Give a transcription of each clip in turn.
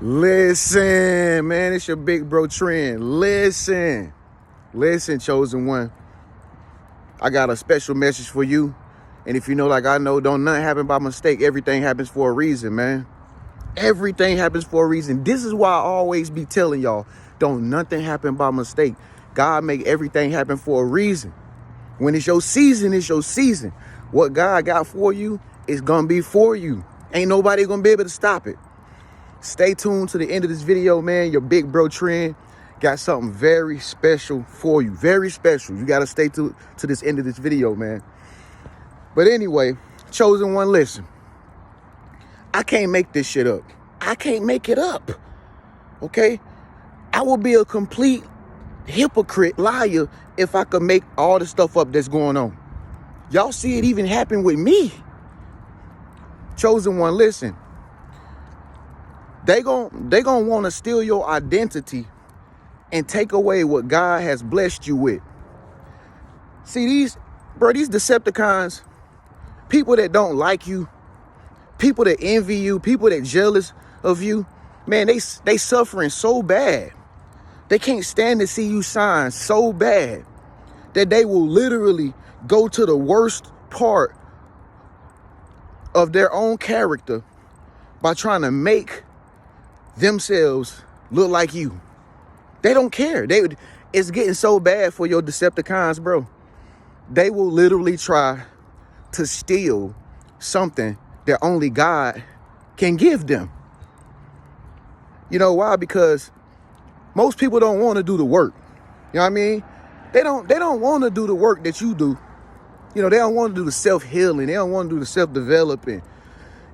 Listen, man, it's your big bro Trend. Listen, chosen one. I got a special message for you. And if you know, like I know, don't nothing happen by mistake. Everything happens for a reason, man. Everything happens for a reason. This is why I always be telling y'all, don't nothing happen by mistake. God make everything happen for a reason. When it's your season, it's your season. What God got for you is gonna be for you. Ain't nobody gonna be able to stop it. Stay tuned to the end of this video, man. Your big bro Trend got something very special for you. Very special. You gotta stay to this end of this video, man. But anyway, chosen one, listen. I can't make this shit up. I can't make it up. Okay? I will be a complete hypocrite, liar, if I could make all the stuff up that's going on. Y'all see it even happen with me. Chosen one, listen. They gon' want to steal your identity and take away what God has blessed you with. See, these Decepticons, people that don't like you, people that envy you, people that jealous of you, man, they suffering so bad. They can't stand to see you shine so bad that they will literally go to the worst part of their own character by trying to make themselves look like you. They don't care. It's getting so bad for your Decepticons, bro. They will literally try to steal something that only God can give them. You know why? Because most people don't want to do the work. You know what I mean? They don't want to do the work that you do. You know, they don't want to do the self-healing. They don't want to do the self-developing.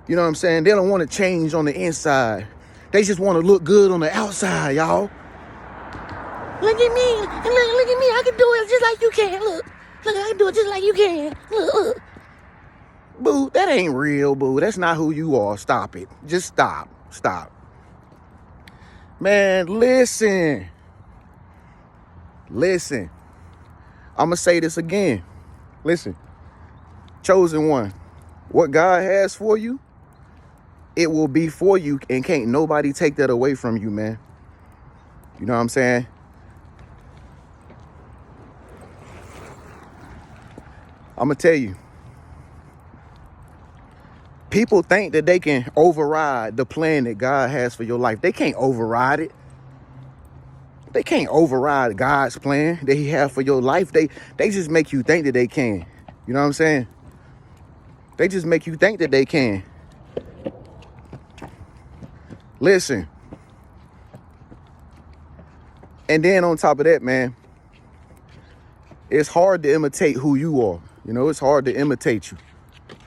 You know what I'm saying? They don't want to change on the inside. They just want to look good on the outside, y'all. Look at me. Look at me. I can do it just like you can. Look, I can do it just like you can. Look. Boo, that ain't real, boo. That's not who you are. Stop it. Just stop. Man, listen. I'm going to say this again. Listen. Chosen one. What God has for you, it will be for you, and can't nobody take that away from you, man. You know what I'm saying? I'm going to tell you. People think that they can override the plan that God has for your life. They can't override it. They can't override God's plan that he has for your life. They just make you think that they can. You know what I'm saying? They just make you think that they can. Listen. And then on top of that, man, it's hard to imitate who you are. You know, it's hard to imitate you.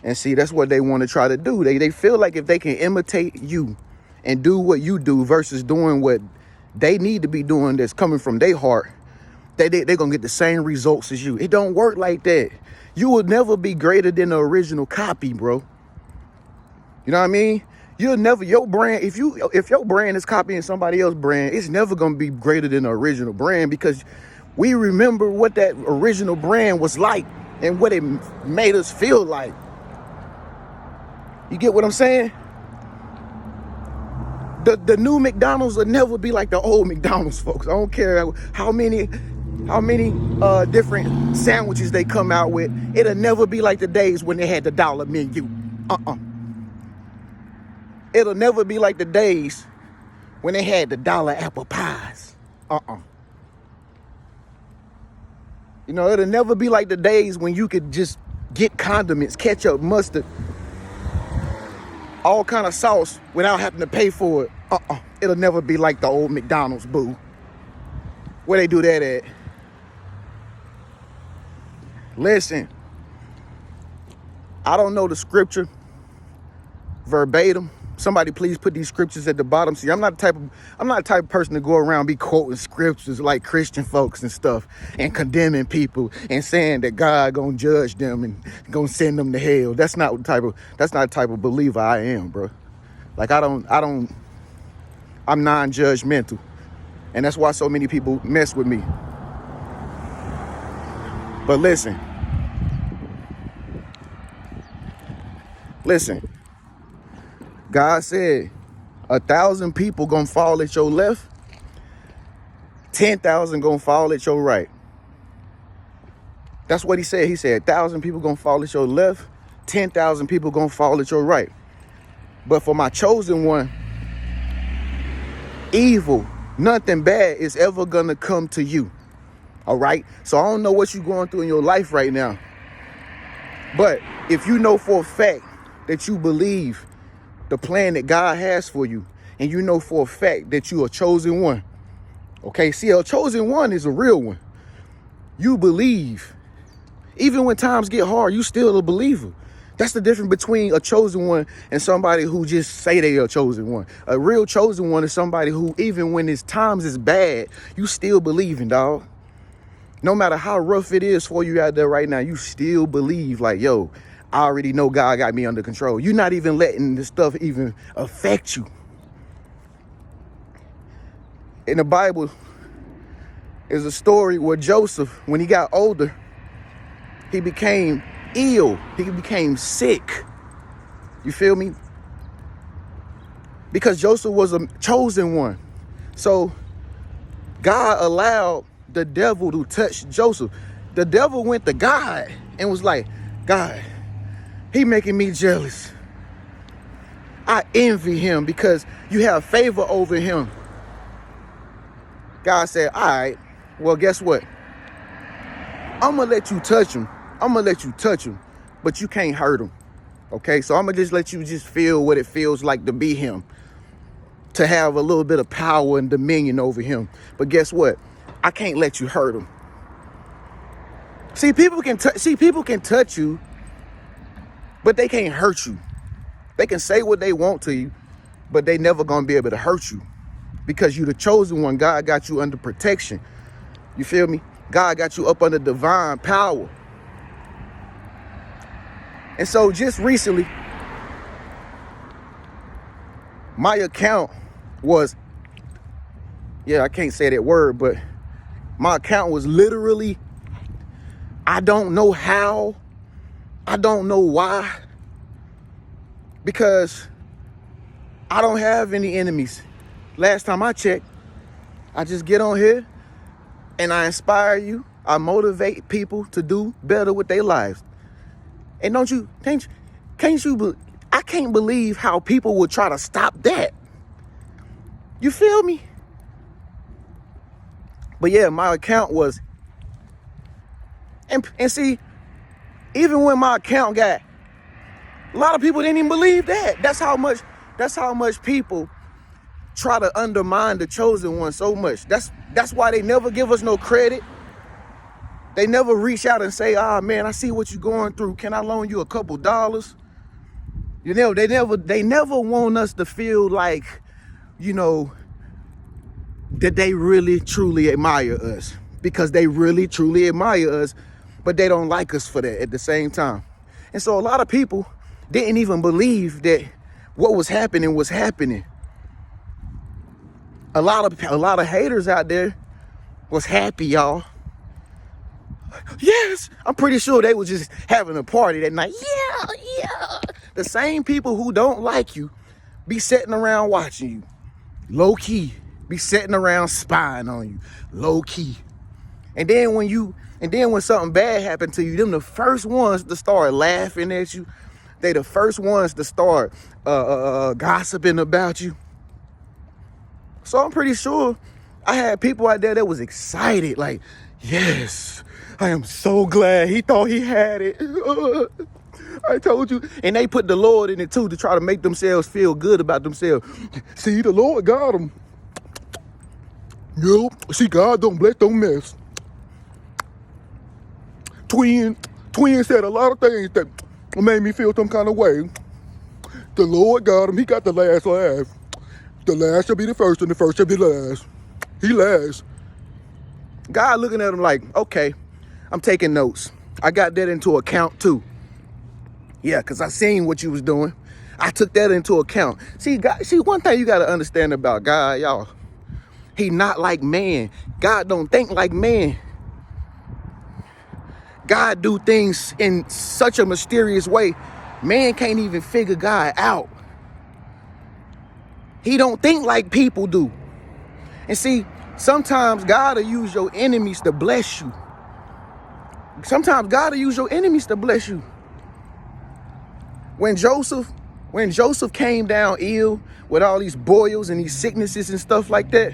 And see, that's what they want to try to do. They feel like if they can imitate you and do what you do versus doing what they need to be doing that's coming from their heart, they're going to get the same results as you. It don't work like that. You will never be greater than the original copy, bro. You know what I mean? You'll never, your brand, if your brand is copying somebody else's brand, it's never going to be greater than the original brand, because we remember what that original brand was like and what it made us feel like. You get what I'm saying? The new McDonald's will never be like the old McDonald's, folks. I don't care how many different sandwiches they come out with. It'll never be like the days when they had the dollar menu. It'll never be like the days when they had the dollar apple pies. You know, it'll never be like the days when you could just get condiments, ketchup, mustard, all kind of sauce without having to pay for it. It'll never be like the old McDonald's, boo. Where they do that at? Listen, I don't know the scripture verbatim. Somebody please put these scriptures at the bottom. See, I'm not the type of person to go around be quoting scriptures like Christian folks and stuff and condemning people and saying that God gonna judge them and gonna send them to hell. That's not the type of believer I am, bro. Like I'm non-judgmental. And that's why so many people mess with me. But listen, Listen, God said 1,000 people gonna fall at your left, 10,000 gonna fall at your right. That's what he said. He said 1,000 people gonna fall at your left, 10,000 people gonna fall at your right. But for my chosen one, evil, nothing bad is ever gonna come to you. All right? So I don't know what you're going through in your life right now. But if you know for a fact that you believe the plan that God has for you, and you know for a fact that you are chosen one, okay? See, a chosen one is a real one. You believe. Even when times get hard, you still a believer. That's the difference between a chosen one and somebody who just say they are a chosen one. A real chosen one is somebody who, even when his times is bad, you still believing, dog. No matter how rough it is for you out there right now, you still believe like, yo, I already know God got me under control. You're not even letting this stuff even affect you. In the Bible, is a story where Joseph, when he got older, he became ill. He became sick. You feel me? Because Joseph was a chosen one. So God allowed the devil to touch Joseph. The devil went to God and was like, God, he making me jealous. I envy him because you have favor over him. God said, all right, well, guess what? I'm going to let you touch him. I'm going to let you touch him, but you can't hurt him. Okay, so I'm going to just let you just feel what it feels like to be him, to have a little bit of power and dominion over him. But guess what? I can't let you hurt him. See, people can touch you, but they can't hurt you. They can say what they want to you, but they never going to be able to hurt you because you're the chosen one. God got you under protection. You feel me? God got you up under divine power. And so just recently, my account was, I can't say that word, but my account was literally, I don't know how, I don't know why, because I don't have any enemies. Last time I checked, I just get on here and I inspire you. I motivate people to do better with their lives. And I can't believe how people would try to stop that. You feel me? But yeah, my account was, and see, even when my account got, a lot of people didn't even believe that. That's how much people try to undermine the chosen one so much. That's why they never give us no credit. They never reach out and say, man, I see what you're going through. Can I loan you a couple dollars? You know, they never want us to feel like, that they really, truly admire us, because they really, truly admire us, but they don't like us for that at the same time. And so a lot of people didn't even believe that what was happening was happening. A lot of haters out there was happy, y'all. Yes, I'm pretty sure they was just having a party that night. Yeah. The same people who don't like you be sitting around watching you, low key. Be sitting around spying on you, low key. And then when something bad happened to you, them the first ones to start laughing at you. They the first ones to start gossiping about you. So I'm pretty sure I had people out there that was excited, like, yes, I am so glad he thought he had it. I told you. And they put the Lord in it too to try to make themselves feel good about themselves. See, the Lord got them. Yep. See, God don't bless, don't mess. Twin said a lot of things that made me feel some kind of way. The Lord got him. He got the last laugh. The last shall be the first and the first shall be the last. He last. God looking at him like, okay, I'm taking notes. I got that into account too. Yeah, because I seen what you was doing. I took that into account. See, God, one thing you got to understand about God, y'all. He not like man. God don't think like man. God do things in such a mysterious way Man can't even figure God out. He don't think like people do. And see, sometimes God will use your enemies to bless you. Sometimes God will use your enemies to bless you. When Joseph came down ill with all these boils and these sicknesses and stuff like that,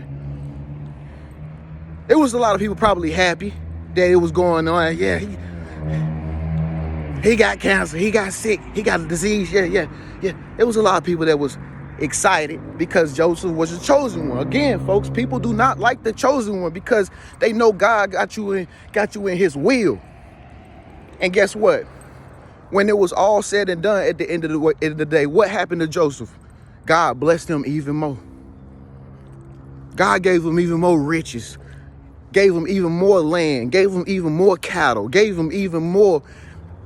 there was a lot of people probably happy that it was going on. Yeah, he got cancer, he got sick, he got a disease. Yeah. There was a lot of people that was excited because Joseph was the chosen one. Again, folks, people do not like the chosen one because they know God got you in his will. And guess what? When it was all said and done at the end of the day, what happened to Joseph? God blessed him even more. God gave him even more riches, gave him even more land, gave him even more cattle, gave him even more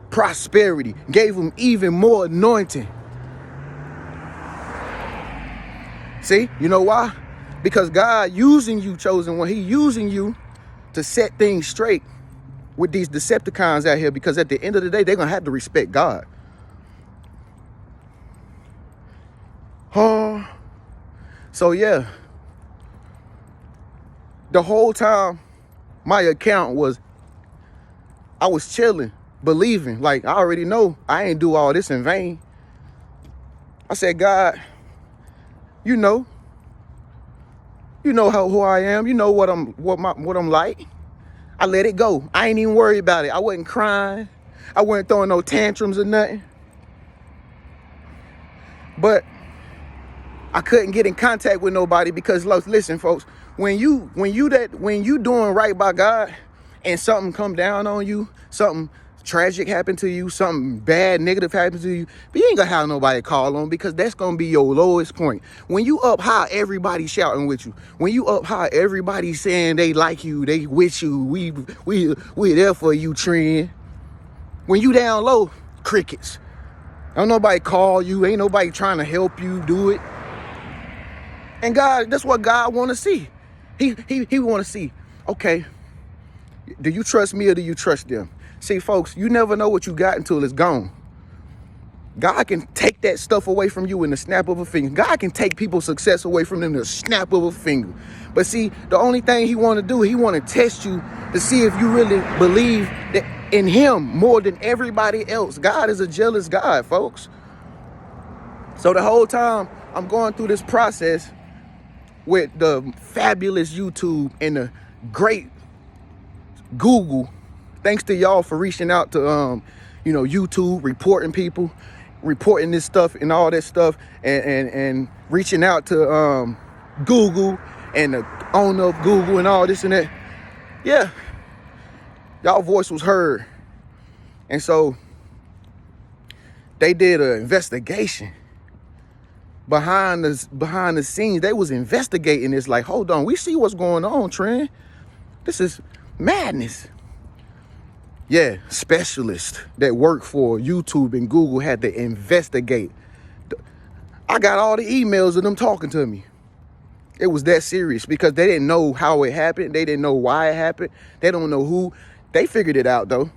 prosperity, gave him even more anointing. See, you know why? Because God using you, chosen one, he using you to set things straight with these Decepticons out here, because at the end of the day, they're going to have to respect God. So yeah, the whole time my account was, I was chilling, believing, like I already know I ain't do all this in vain. I said, God, you know who I am. You know what I'm like. I let it go. I ain't even worried about it. I wasn't crying. I wasn't throwing no tantrums or nothing. But I couldn't get in contact with nobody because, listen, folks, when you doing right by God and something come down on you, something tragic happened to you, something bad, negative happened to you, but you ain't gonna have nobody to call on, because that's gonna be your lowest point. When you up high, everybody shouting with you. When you up high, everybody saying they like you, they with you, we there for you, Trend. When you down low, crickets. Don't nobody call you, ain't nobody trying to help you do it. And God, that's what God want to see. He want to see, okay, do you trust me or do you trust them? See, folks, you never know what you got until it's gone. God can take that stuff away from you in the snap of a finger. God can take people's success away from them in the snap of a finger. But see, the only thing he want to do, he want to test you to see if you really believe that in him more than everybody else. God is a jealous God, folks. So the whole time I'm going through this process with the fabulous YouTube and the great Google, thanks to y'all for reaching out to YouTube, reporting people, reporting this stuff and all that stuff, and reaching out to Google and the owner of Google and all this and that. Yeah, y'all voice was heard. And so they did an investigation behind the scenes. They was investigating this, like, hold on, we see what's going on, Trend. This is madness. Yeah, specialists that work for YouTube and Google had to investigate. I got all the emails of them talking to me. It was that serious because they didn't know how it happened. They didn't know why it happened. They don't know who. They figured it out though.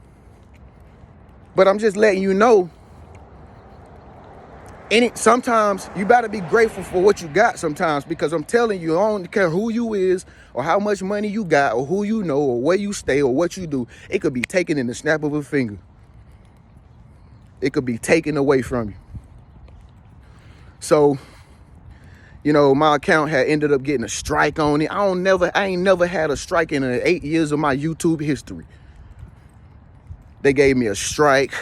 But I'm just letting you know, sometimes you better be grateful for what you got sometimes, because I'm telling you, I don't care who you is or how much money you got or who you know or where you stay or what you do. It could be taken in the snap of a finger. It could be taken away from you. So, my account had ended up getting a strike on it. I ain't never had a strike in the 8 years of my YouTube history. They gave me a strike.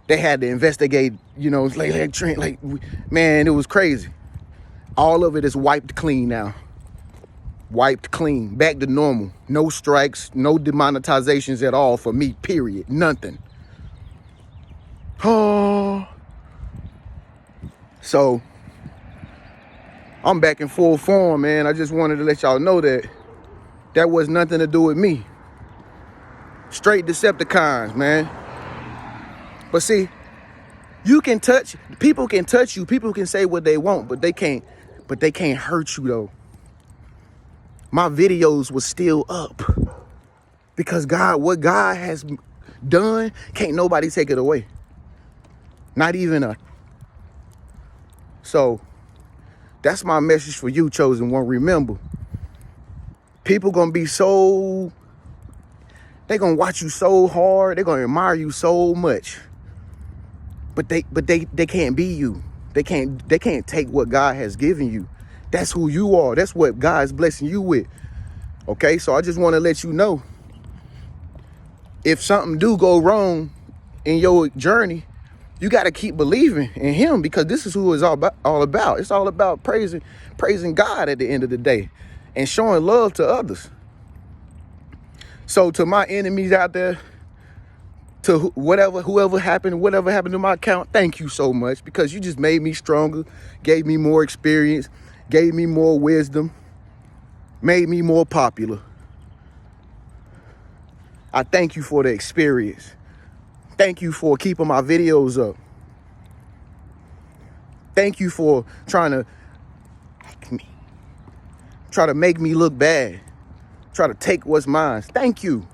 They had to investigate, man, it was crazy. All of it is wiped clean now. Wiped clean, back to normal. No strikes, no demonetizations at all for me, period. Nothing. Oh. So, I'm back in full form, man. I just wanted to let y'all know that was nothing to do with me. Straight Decepticons, man. But see, people can touch you, people can say what they want, but they can't hurt you though. My videos was still up because what God has done, can't nobody take it away. Not even a. So that's my message for you, chosen one. Remember, people gonna be so, they gonna watch you so hard, they gonna admire you so much. But they can't be you. They can't take what God has given you. That's who you are. That's what God is blessing you with. Okay, so I just want to let you know, if something do go wrong in your journey, you got to keep believing in him, because this is who it's all about. It's all about praising God at the end of the day and showing love to others. So to my enemies out there, to whatever happened to my account, thank you so much, because you just made me stronger, gave me more experience, gave me more wisdom, made me more popular. I thank you for the experience. Thank you for keeping my videos up. Thank you for trying to make me look bad. Try to take what's mine. Thank you.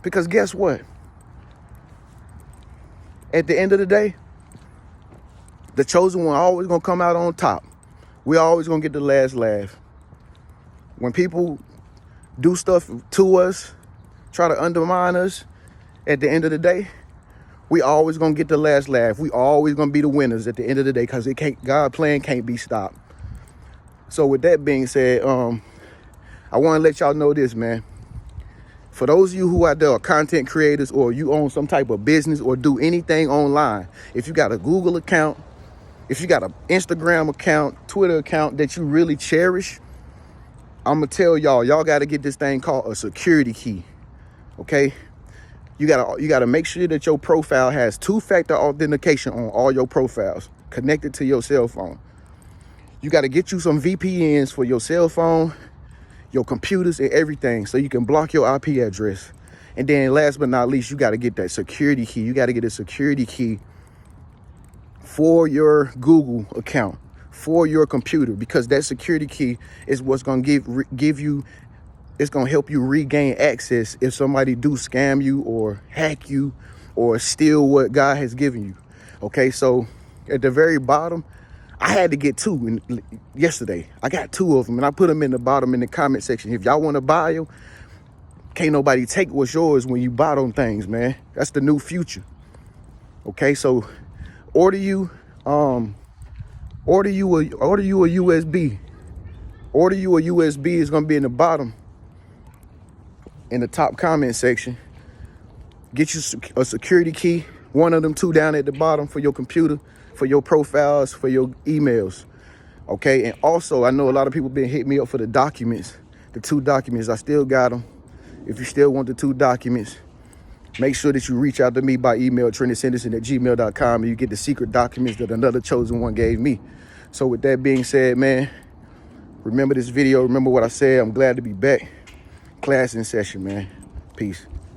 Because guess what? At the end of the day, the chosen one always gonna come out on top. We always gonna get the last laugh. When people do stuff to us, try to undermine us, at the end of the day, we always gonna get the last laugh. We always gonna be the winners at the end of the day, because God's plan can't be stopped. So with that being said, I want to let y'all know this, man. For those of you who out there are content creators, or you own some type of business or do anything online, if you got a Google account, if you got an Instagram account, Twitter account that you really cherish, I'm gonna tell y'all got to get this thing called a security key. Okay? You gotta make sure that your profile has 2-factor authentication on all your profiles connected to your cell phone. You gotta get you some VPNs for your cell phone, your computers, and everything, so you can block your IP address. And then last but not least, you gotta get that security key. You gotta get a security key for your Google account, for your computer, because that security key is what's gonna give you, it's gonna help you regain access if somebody do scam you or hack you or steal what God has given you. Okay, so at the very bottom, I had to get 2 yesterday. I got 2 of them, and I put them in the bottom in the comment section. If y'all want to buy them, can't nobody take what's yours when you buy them things, man. That's the new future. Okay, so order you a USB. Order you a USB is gonna be in the bottom, in the top comment section. Get you a security key, one of them 2 down at the bottom for your computer, for your profiles, for your emails. Okay, and also I know a lot of people been hitting me up for the documents, the 2 documents. I still got them. If you still want the 2 documents, make sure that you reach out to me by email, TrendySanderson@gmail.com, and you get the secret documents that another chosen one gave me. So with that being said, man, remember this video, remember what I said. I'm glad to be back. Class in session, man. Peace.